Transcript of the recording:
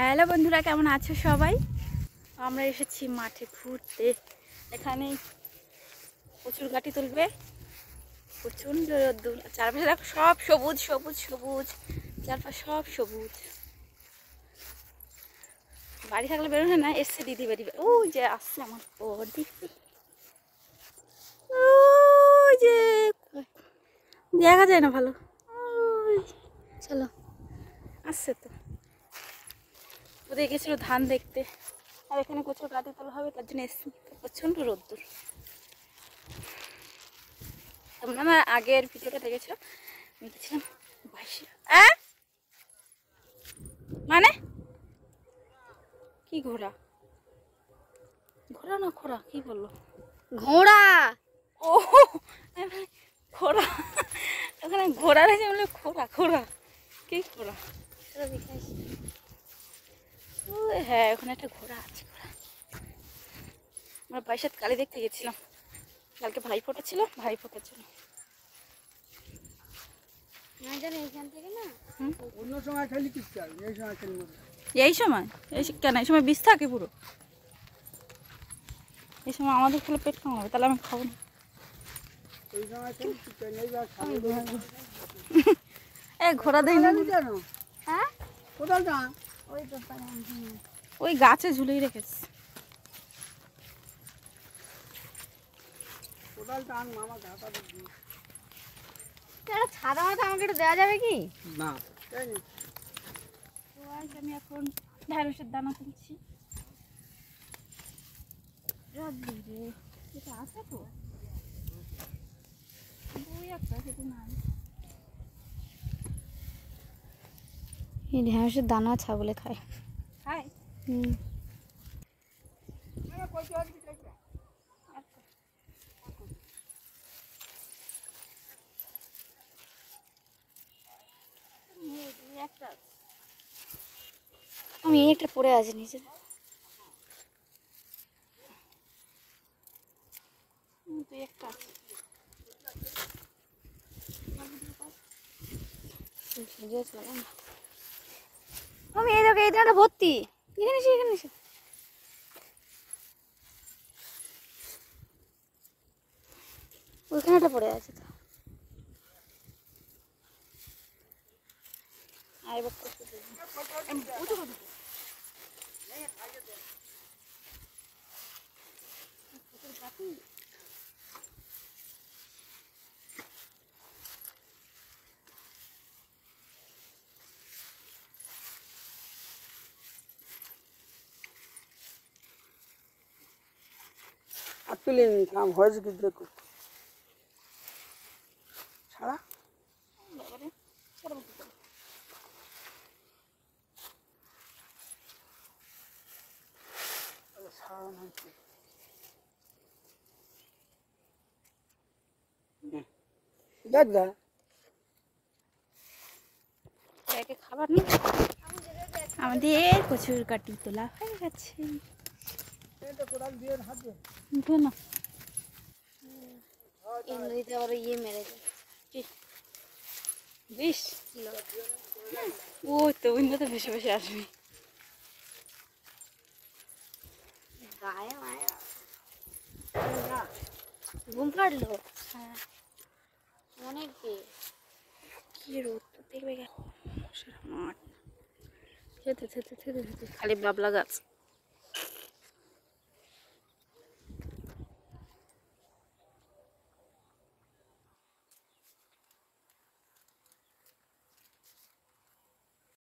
Hello বন্ধুরা, কেমন আছো সবাই? আমরা এসেছি মাঠে ঘুরতে। এখানে প্রচুর গাটি তুলবে, প্রচণ্ড রোদ্দুর। চারপাশে দেখো সব সবুজ সবুজ সবুজ, চারপাশে সব সবুজ। বাড়ি থাকলে বেরোনো না, এসছে দিদি বাড়ি। ওই যে আসছে আমার পর দিদি, ওই যে দেখা যায় না ভালো। ওই চলো, আসছে তো। ওদের গেছিলো ধান দেখতে, আর এখানে প্রচুর গাড়ি তোলা হবে, তার জন্য এসছি। প্রচণ্ড রোদ্দুর। তোমরা আমার আগের ভিডিওটা দেখেছো, আমি গেছিলাম 22। মানে কি ঘোড়া? ঘোড়া না খোড়া, কি বললো? ঘোড়া। ও ঘোড়া, ওখানে ঘোড়া রয়েছে বলে খোড়া। খোড়া কি খোড়া? হ্যাঁ, ওখানে একটা ঘোড়া আছে। ঘোড়া আমরা বাইশাত কালী দেখতে গেছিলাম। কালকে ভাই ফোটা ছিল, ভাই ফোটার জন্য। অন্য সময় খেলি কি চাই, এই সময় খেলি এই সময় কেন? এই সময় বিষ থাকে পুরো। এই সময় আমাদের খেলে পেট কামাবে, তাহলে আমি খাবো না। এই সময় খেলি কি চাই, এই বার খাবো। এ ঘোড়া দেয় না কেন? হ্যাঁ, কোথাও যা, ওই গাছে ঝুলেই রেখেছে। কোথাও টান মামা ঘাটা দিবি ছাদা মাথা আমাকে একটু দেওয়া যাবে কি? না। তাই না? আমি এখন ঢ্যাঁড়সের দানা তুলছি। এটা আছে তো, দুই একটা সেটা নাই। এই ঢেঁড়সের দানা ছাগলে খায়। খায়? আমি একটা পড়ে আছি নিচে। দুই একটা আছে। আমি এই দেখো, এই দানাটা ভর্তি। এখানে এসে, এখানে এসে। ওইখানে একটা পড়ে আছে তো। আর তুলে নি কাম হয়েছে কি দেখো ছাড়া। দেখ দা খাবার নেই আমাদের। প্রচুর কাটি তোলা হয়ে গেছে। কোদাল দিয়ে হাত দে। উঠো না। এই নদীতে আবার ইয়ে মেরে যায়। বিষ ও তো অন্য তো ভেসে ভেসে আসবি। গায়ে মায়া ঘুম পাড়লো। হ্যাঁ, অনেক কি রোদ তো দেখবে। মাঠ খেতে খেতে খেতে খেতে খালি বাবলা গাছ।